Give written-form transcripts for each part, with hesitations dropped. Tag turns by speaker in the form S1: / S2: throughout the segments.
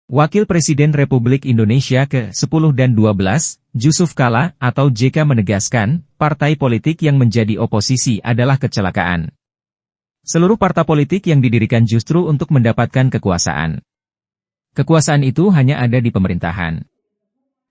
S1: Wakil Presiden Republik Indonesia ke-10 dan 12, Jusuf Kalla atau JK menegaskan, partai politik yang menjadi oposisi adalah kecelakaan. Seluruh partai politik yang didirikan justru untuk mendapatkan kekuasaan. Kekuasaan itu hanya ada di pemerintahan.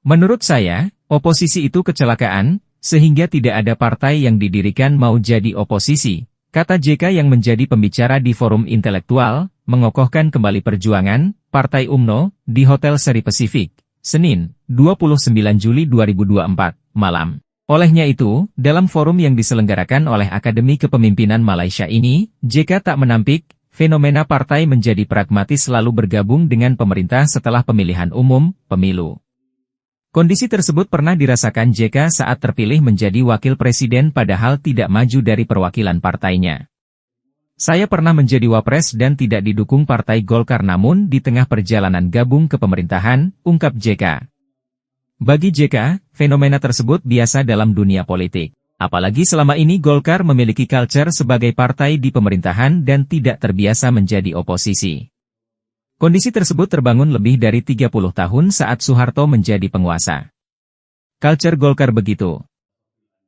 S1: Menurut saya, oposisi itu kecelakaan, sehingga tidak ada partai yang didirikan mau jadi oposisi, kata JK yang menjadi pembicara di forum intelektual, mengokohkan kembali perjuangan Partai UMNO di Hotel Seri Pasifik, Senin, 29 Juli 2024, malam. Olehnya itu, dalam forum yang diselenggarakan oleh Akademi Kepemimpinan Malaysia ini, JK tak menampik fenomena partai menjadi pragmatis lalu bergabung dengan pemerintah setelah pemilihan umum, pemilu. Kondisi tersebut pernah dirasakan JK saat terpilih menjadi wakil presiden padahal tidak maju dari perwakilan partainya. Saya pernah menjadi wapres dan tidak didukung Partai Golkar namun di tengah perjalanan gabung ke pemerintahan, ungkap JK. Bagi JK, fenomena tersebut biasa dalam dunia politik. Apalagi selama ini Golkar memiliki culture sebagai partai di pemerintahan dan tidak terbiasa menjadi oposisi. Kondisi tersebut terbangun lebih dari 30 tahun saat Soeharto menjadi penguasa. Culture Golkar begitu.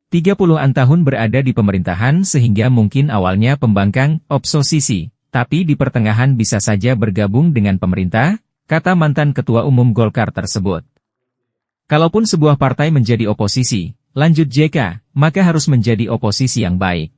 S1: 30-an tahun berada di pemerintahan sehingga mungkin awalnya pembangkang, oposisi, tapi di pertengahan bisa saja bergabung dengan pemerintah, kata mantan Ketua Umum Golkar tersebut. Kalaupun sebuah partai menjadi oposisi, lanjut JK, maka harus menjadi oposisi yang baik.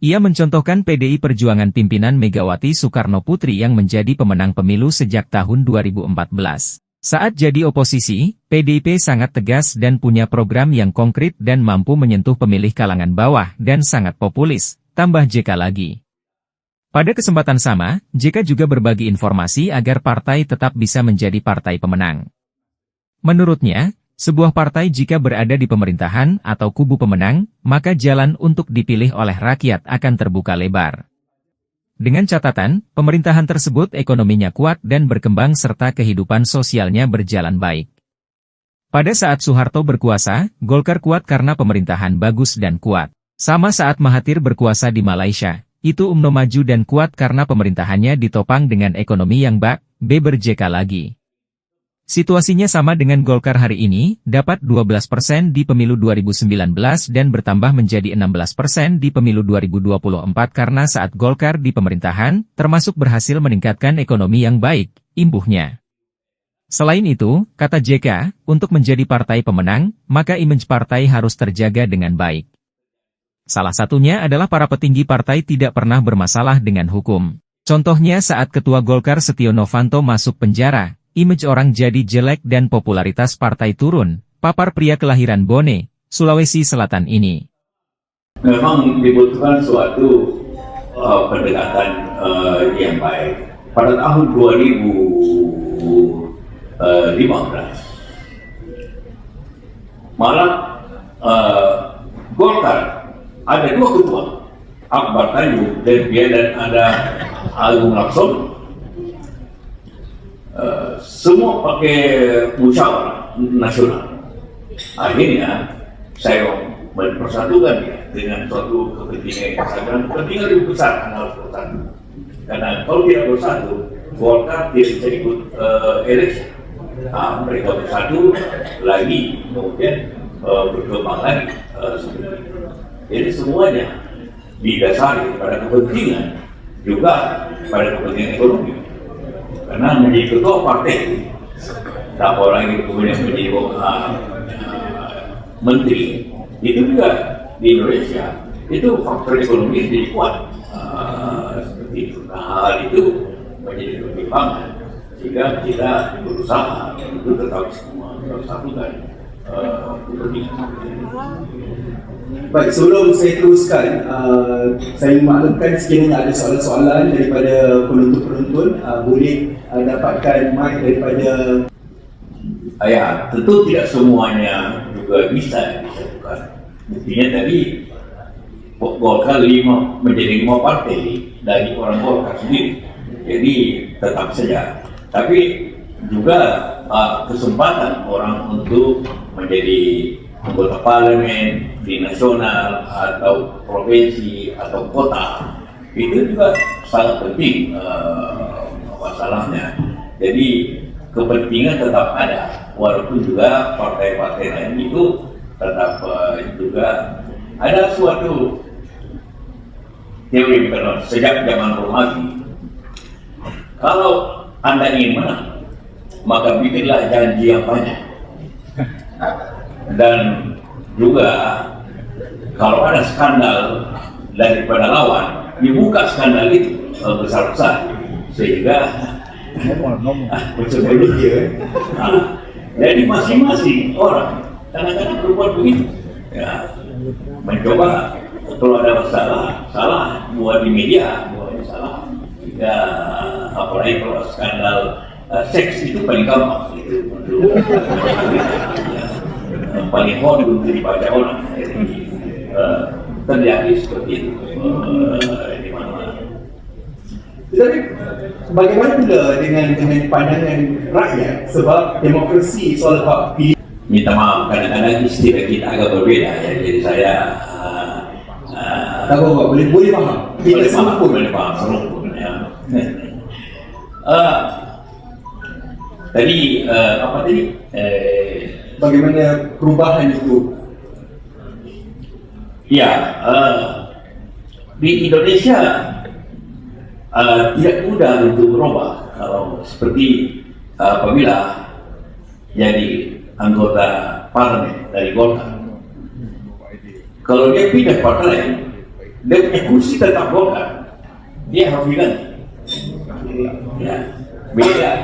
S1: Ia mencontohkan PDI Perjuangan pimpinan Megawati Soekarno Putri yang menjadi pemenang pemilu sejak tahun 2014. Saat jadi oposisi, PDIP sangat tegas dan punya program yang konkret dan mampu menyentuh pemilih kalangan bawah dan sangat populis, tambah JK lagi. Pada kesempatan sama, JK juga berbagi informasi agar partai tetap bisa menjadi partai pemenang. Menurutnya, sebuah partai jika berada di pemerintahan atau kubu pemenang, maka jalan untuk dipilih oleh rakyat akan terbuka lebar. Dengan catatan, pemerintahan tersebut ekonominya kuat dan berkembang serta kehidupan sosialnya berjalan baik. Pada saat Soeharto berkuasa, Golkar kuat karena pemerintahan bagus dan kuat. Sama saat Mahathir berkuasa di Malaysia, itu UMNO maju dan kuat karena pemerintahannya ditopang dengan ekonomi yang baik, beber JK lagi. Situasinya sama dengan Golkar hari ini, dapat 12% di pemilu 2019 dan bertambah menjadi 16% di pemilu 2024 karena saat Golkar di pemerintahan, termasuk berhasil meningkatkan ekonomi yang baik, imbuhnya. Selain itu, kata JK, untuk menjadi partai pemenang, maka image partai harus terjaga dengan baik. Salah satunya adalah para petinggi partai tidak pernah bermasalah dengan hukum. Contohnya saat Ketua Golkar Setio Novanto masuk penjara, image orang jadi jelek dan popularitas partai turun, papar pria kelahiran Bone, Sulawesi Selatan ini.
S2: Memang dibutuhkan suatu pendekatan yang baik. Pada tahun 2015, malah Golkar ada dua ketua, Akbar Tanjung dan ada Agung Laksono. Semua pakai musyawarah nasional. Akhirnya saya mempersatukan dia dengan suatu kepentingan yang kepentingan lebih besar harus bersatu. Karena kalau tidak bersatu, Golkar tidak bisa ikut eleksi. Mereka bersatu lagi, kemudian berkembang lagi. Jadi semuanya didasari pada kepentingan juga pada kepentingan ekonomi. Karena menjadi ketua partai, tak lagi kemudian menjadi menteri, itu juga di Indonesia, itu faktor ekonomi jadi kuat. Seperti itu. Nah, hal itu menjadi pertimbangan, sehingga kita berusaha untuk tetap satukan kepentingan.
S3: Baik, sebelum saya teruskan, saya maklumkan sekiranya ada soalan-soalan daripada penonton-penonton, boleh dapatkan mic daripada...
S2: Ya, tentu tidak semuanya juga bisa disatukan. Buktinya tadi, Golkar menjadi 5 partai dari orang Golkar sendiri. Jadi tetap saja. Tapi juga kesempatan orang untuk menjadi anggota parlemen di nasional atau provinsi atau kota itu juga sangat penting masalahnya. Jadi kepentingan tetap ada, walaupun juga partai-partai lain itu tetap juga ada suatu teori sejak zaman Romawi. Kalau Anda ingin menang, maka bikinlah janji yang banyak. Dan juga kalau ada skandal daripada lawan, dibuka skandal itu besar-besar, sehingga jadi masing-masing orang kadang-kadang berbuat begitu, ya, mencoba kalau ada salah buat di media, buat salah. Ya, apalagi kalau skandal seks itu paling gampang itu ya, paling hot untuk dibaca orang. Jadi terjadi seperti itu di mana-mana.
S3: Tetapi bagaimana pula dengan pandangan rakyat, sebab demokrasi soal hak pilih?
S2: Minta maaf, kadang-kadang istilah kita agak berbeda ya, jadi saya
S3: tak apa, boleh faham.
S2: boleh paham serumpun ya. Tadi apa tadi?
S3: Bagaimana perubahan itu?
S2: Ya, di Indonesia tidak mudah untuk berubah kalau seperti apabila jadi anggota parlemen dari Golkar. Kalau dia pindah partai lain, dia punya kursi tetap Golkar, dia harus diganti. Ya,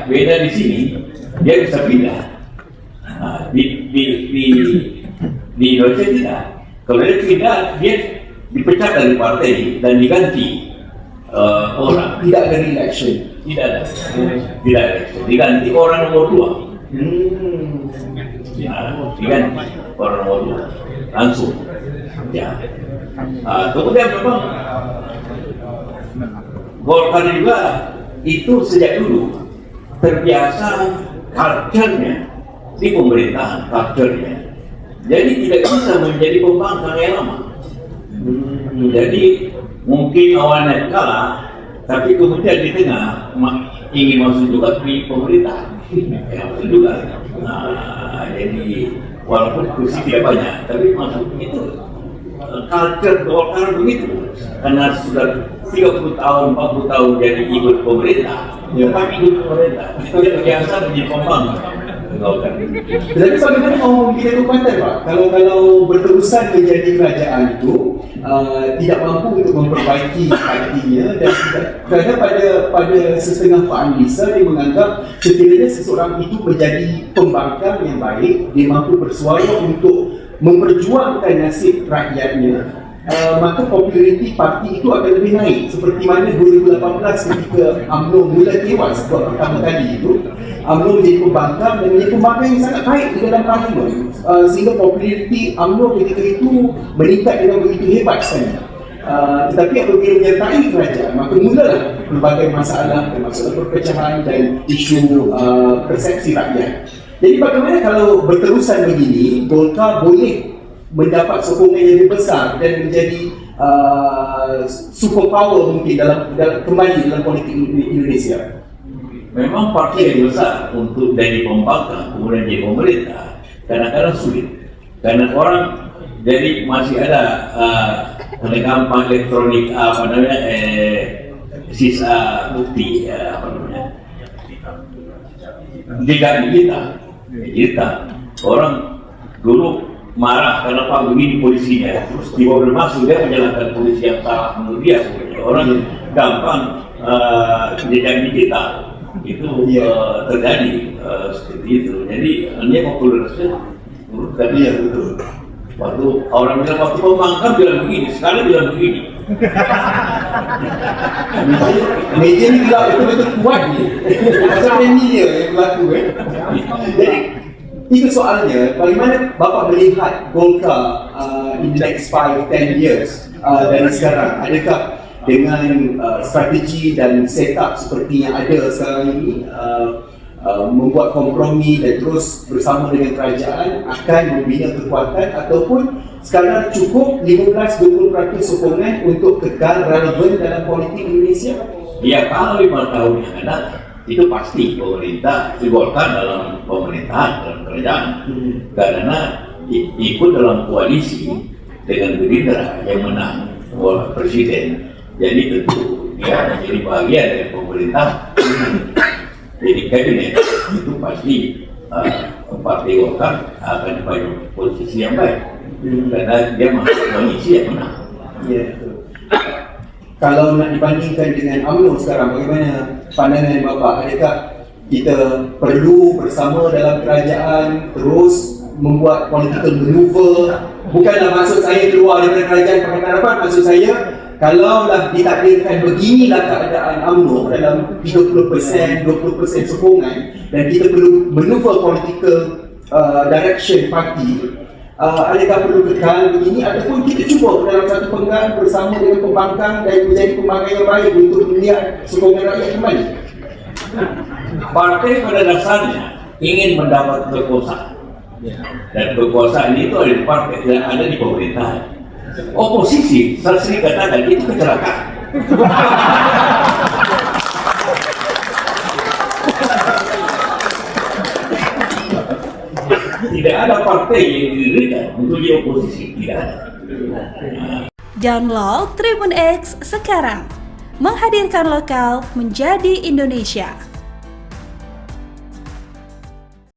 S2: beda di sini, dia bisa pindah. Nah, di Indonesia tidak. Kalau dia pindah, dia dipecat dari partai dan diganti orang.
S3: Tidak ada election.
S2: Tidak ada election. Diganti orang nomor 2. Ya, diganti orang nomor 2 langsung. Ya. Kemudian memang Golkar juga itu sejak dulu terbiasa culture-nya di pemerintahan, culture-nya. Jadi tidak bisa menjadi pembangkang yang lama. Jadi mungkin awalnya kalah, tapi kemudian di tengah ingin masuk juga di pemerintah. Ya, masuk juga. Jadi walaupun kursi tidak banyak, tapi masuk itu. Culture Golkar begitu, karena sudah 30 tahun, 40 tahun jadi ikut pemerintah, kami ikut pemerintah, itu biasa menjadi pembangkang.
S3: Tetapi bagaimana mau memilih kekuatan, Pak? Kalau berterusan menjadi kerajaan itu tidak mampu untuk memperbaiki partinya, dan kerana pada setengah analisa dia menganggap sekiranya seseorang itu menjadi pembangkang yang baik, dia mampu bersuara untuk memperjuangkan nasib rakyatnya, maka populariti parti itu akan lebih naik. Seperti mana 2018 ketika UMNO mula tewas buat pertama kali itu, UMNO menjadi pembangkang dan menjadi pembangkang yang sangat baik di dalam parlimen, sehingga populariti UMNO ketika itu meningkat dengan begitu hebat sekali. Tetapi apabila menyertai kerajaan, maka mulalah berbagai masalah, termasuk perpecahan dan isu persepsi rakyat. Jadi bagaimana kalau berterusan begini, Golkar boleh mendapat sokongan yang lebih besar dan menjadi super power mungkin dalam kembali dalam politik Indonesia?
S2: Memang parti yang besar untuk jadi pembangkang kemudian jadi pemerintah kadang-kadang sulit, karena orang jadi masih ada gampang elektronik sisa bukti jika kita orang dulu marah kenapa begini polisinya, terus dibawa masuk dia menjalankan polisi yang salah menurut dia. Orang gampang jejak digital itu terjadi seperti itu. Jadi dia popularitasnya menurut dia betul. Waktu orang bilang waktu pembangkang bilang begini, sekali bilang begini.
S3: Media ni gelap betul-betul kuat ni. Macam media yang berlaku Jadi itu soalnya, bagaimana Bapak melihat Golkar in the next 5-10 years dari sekarang? Adakah dengan strategi dan setup seperti yang ada sekarang ini, membuat kompromi dan terus bersama dengan kerajaan akan membina kekuatan, ataupun sekarang cukup 15-20% sokongan untuk kekal relevan dalam politik Indonesia?
S2: Ya, kalau 5 tahun yang akan datang itu pasti pemerintah Golkar dalam pemerintahan, dalam kerajaan, karena ikut dalam koalisi dengan Gerindra yang menang presiden, jadi tentu dia menjadi bagian dari pemerintah. Jadi kabinet itu pasti partai Golkar akan pada posisi yang baik karena dia masuk koalisi yang menang.
S3: Ya, betul. Kalau nak dibandingkan dengan UMNO sekarang, bagaimana pandangan Bapak? Adakah kita perlu bersama dalam kerajaan terus membuat political maneuver? Bukanlah maksud saya keluar daripada kerajaan Pakatan Harapan, maksud saya kalaulah ditakdirkan beginilah keadaan UMNO dalam 30%, 20% sokongan dan kita perlu maneuver political direction parti, adakah perlu kekal begini ataupun kita cuba dalam satu penggal bersama dengan pembangkang dan menjadi pembangkang yang baik untuk melihat sokongan rakyat kembali?
S2: Partai pada dasarnya ingin mendapat kekuasaan, dan kekuasaan itu ada di partai, tidak ada di pemerintahan. Oposisi, saya sering katakan, itu kecelakaan. Tidak ada partai yang didirikan untuk di oposisi, tidak ada.
S4: Download Tribun X sekarang, menghadirkan lokal menjadi Indonesia.